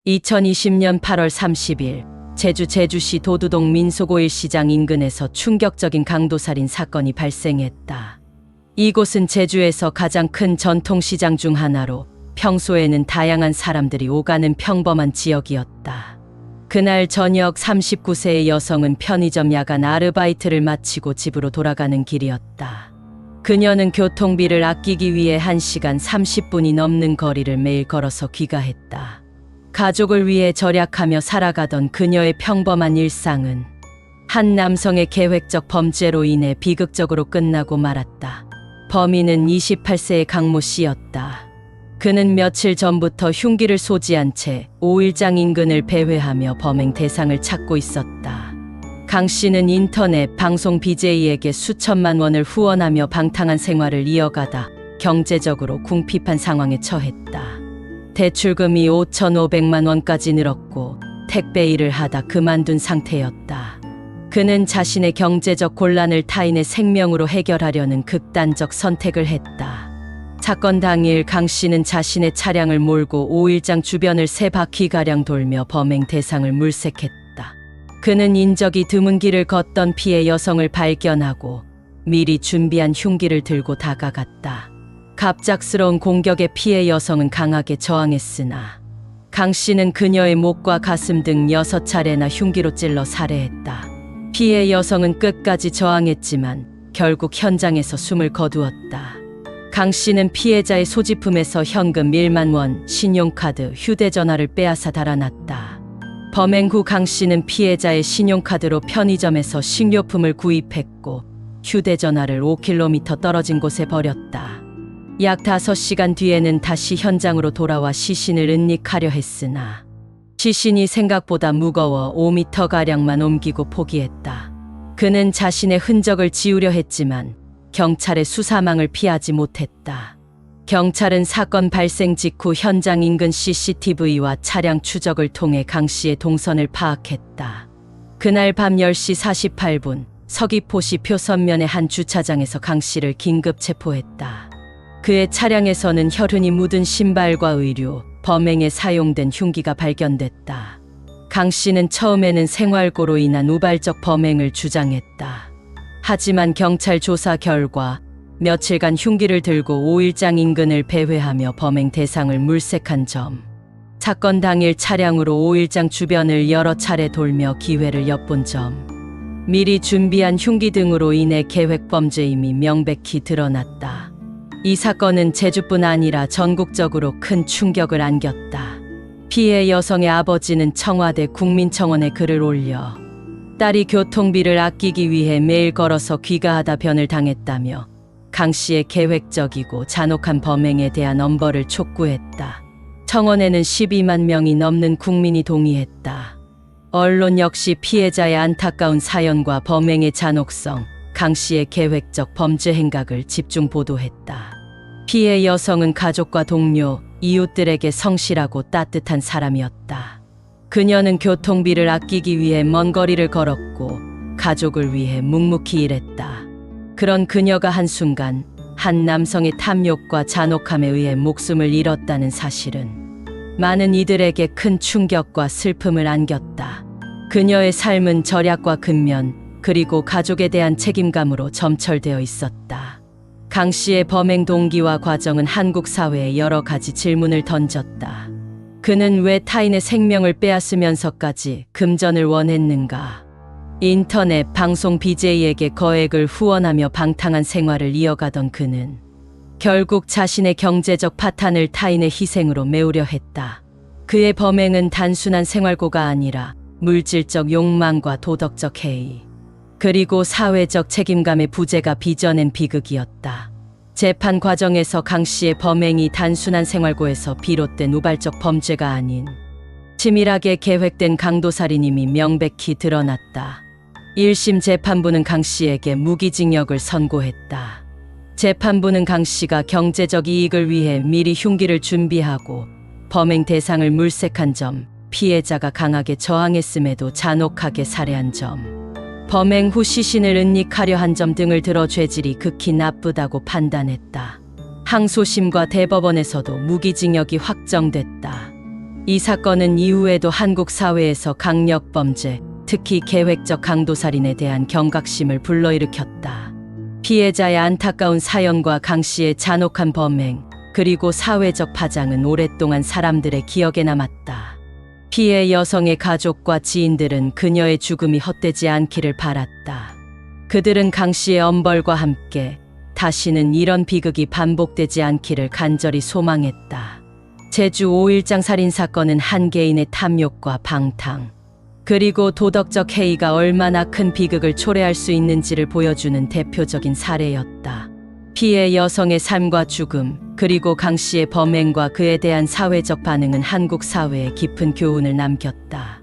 2020년 8월 30일 제주시 도두동 민속오일시장 인근에서 충격적인 강도살인 사건이 발생했다. 이곳은 제주에서 가장 큰 전통시장 중 하나로 평소에는 다양한 사람들이 오가는 평범한 지역이었다. 그날 저녁 39세의 여성은 편의점 야간 아르바이트를 마치고 집으로 돌아가는 길이었다. 그녀는 교통비를 아끼기 위해 1시간 30분이 넘는 거리를 매일 걸어서 귀가했다. 가족을 위해 절약하며 살아가던 그녀의 평범한 일상은 한 남성의 계획적 범죄로 인해 비극적으로 끝나고 말았다. 범인은 28세의 강모 씨였다. 그는 며칠 전부터 흉기를 소지한 채 오일장 인근을 배회하며 범행 대상을 찾고 있었다. 강 씨는 인터넷 방송 BJ에게 수천만 원을 후원하며 방탕한 생활을 이어가다 경제적으로 궁핍한 상황에 처했다. 대출금이 5,500만 원까지 늘었고 택배 일을 하다 그만둔 상태였다. 그는 자신의 경제적 곤란을 타인의 생명으로 해결하려는 극단적 선택을 했다. 사건 당일 강 씨는 자신의 차량을 몰고 오일장 주변을 3바퀴가량 돌며 범행 대상을 물색했다. 그는 인적이 드문 길을 걷던 피해 여성을 발견하고 미리 준비한 흉기를 들고 다가갔다. 갑작스러운 공격에 피해 여성은 강하게 저항했으나 강 씨는 그녀의 목과 가슴 등 6차례나 흉기로 찔러 살해했다. 피해 여성은 끝까지 저항했지만 결국 현장에서 숨을 거두었다. 강 씨는 피해자의 소지품에서 현금 1만 원, 신용카드, 휴대전화를 빼앗아 달아났다. 범행 후 강 씨는 피해자의 신용카드로 편의점에서 식료품을 구입했고 휴대전화를 5km 떨어진 곳에 버렸다. 약 5시간 뒤에는 다시 현장으로 돌아와 시신을 은닉하려 했으나 시신이 생각보다 무거워 5m가량만 옮기고 포기했다. 그는 자신의 흔적을 지우려 했지만 경찰의 수사망을 피하지 못했다. 경찰은 사건 발생 직후 현장 인근 CCTV와 차량 추적을 통해 강 씨의 동선을 파악했다. 그날 밤 10시 48분 서귀포시 표선면의 한 주차장에서 강 씨를 긴급 체포했다. 그의 차량에서는 혈흔이 묻은 신발과 의류, 범행에 사용된 흉기가 발견됐다. 강 씨는 처음에는 생활고로 인한 우발적 범행을 주장했다. 하지만 경찰 조사 결과 며칠간 흉기를 들고 오일장 인근을 배회하며 범행 대상을 물색한 점, 사건 당일 차량으로 오일장 주변을 여러 차례 돌며 기회를 엿본 점, 미리 준비한 흉기 등으로 인해 계획 범죄임이 명백히 드러났다. 이 사건은 제주뿐 아니라 전국적으로 큰 충격을 안겼다. 피해 여성의 아버지는 청와대 국민청원에 글을 올려 딸이 교통비를 아끼기 위해 매일 걸어서 귀가하다 변을 당했다며 강 씨의 계획적이고 잔혹한 범행에 대한 엄벌을 촉구했다. 청원에는 12만 명이 넘는 국민이 동의했다. 언론 역시 피해자의 안타까운 사연과 범행의 잔혹성, 강 씨의 계획적 범죄 행각을 집중 보도했다. 피해 여성은 가족과 동료, 이웃들에게 성실하고 따뜻한 사람이었다. 그녀는 교통비를 아끼기 위해 먼 거리를 걸었고 가족을 위해 묵묵히 일했다. 그런 그녀가 한순간 한 남성의 탐욕과 잔혹함에 의해 목숨을 잃었다는 사실은 많은 이들에게 큰 충격과 슬픔을 안겼다. 그녀의 삶은 절약과 근면, 그리고 가족에 대한 책임감으로 점철되어 있었다. 강 씨의 범행 동기와 과정은 한국 사회에 여러 가지 질문을 던졌다. 그는 왜 타인의 생명을 빼앗으면서까지 금전을 원했는가? 인터넷 방송 BJ에게 거액을 후원하며 방탕한 생활을 이어가던 그는 결국 자신의 경제적 파탄을 타인의 희생으로 메우려 했다. 그의 범행은 단순한 생활고가 아니라 물질적 욕망과 도덕적 해이, 그리고 사회적 책임감의 부재가 빚어낸 비극이었다. 재판 과정에서 강 씨의 범행이 단순한 생활고에서 비롯된 우발적 범죄가 아닌 치밀하게 계획된 강도살인임이 명백히 드러났다. 1심 재판부는 강 씨에게 무기징역을 선고했다. 재판부는 강 씨가 경제적 이익을 위해 미리 흉기를 준비하고 범행 대상을 물색한 점, 피해자가 강하게 저항했음에도 잔혹하게 살해한 점, 범행 후 시신을 은닉하려 한 점 등을 들어 죄질이 극히 나쁘다고 판단했다. 항소심과 대법원에서도 무기징역이 확정됐다. 이 사건은 이후에도 한국 사회에서 강력범죄, 특히 계획적 강도살인에 대한 경각심을 불러일으켰다. 피해자의 안타까운 사연과 강 씨의 잔혹한 범행, 그리고 사회적 파장은 오랫동안 사람들의 기억에 남았다. 피해 여성의 가족과 지인들은 그녀의 죽음이 헛되지 않기를 바랐다. 그들은 강 씨의 엄벌과 함께 다시는 이런 비극이 반복되지 않기를 간절히 소망했다. 제주 5.1장 살인사건은 한 개인의 탐욕과 방탕, 그리고 도덕적 해이가 얼마나 큰 비극을 초래할 수 있는지를 보여주는 대표적인 사례였다. 피해 여성의 삶과 죽음, 그리고 강 씨의 범행과 그에 대한 사회적 반응은 한국 사회에 깊은 교훈을 남겼다.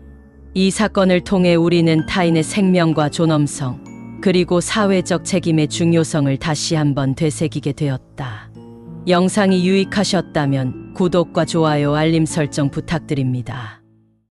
이 사건을 통해 우리는 타인의 생명과 존엄성, 그리고 사회적 책임의 중요성을 다시 한번 되새기게 되었다. 영상이 유익하셨다면 구독과 좋아요, 알림 설정 부탁드립니다.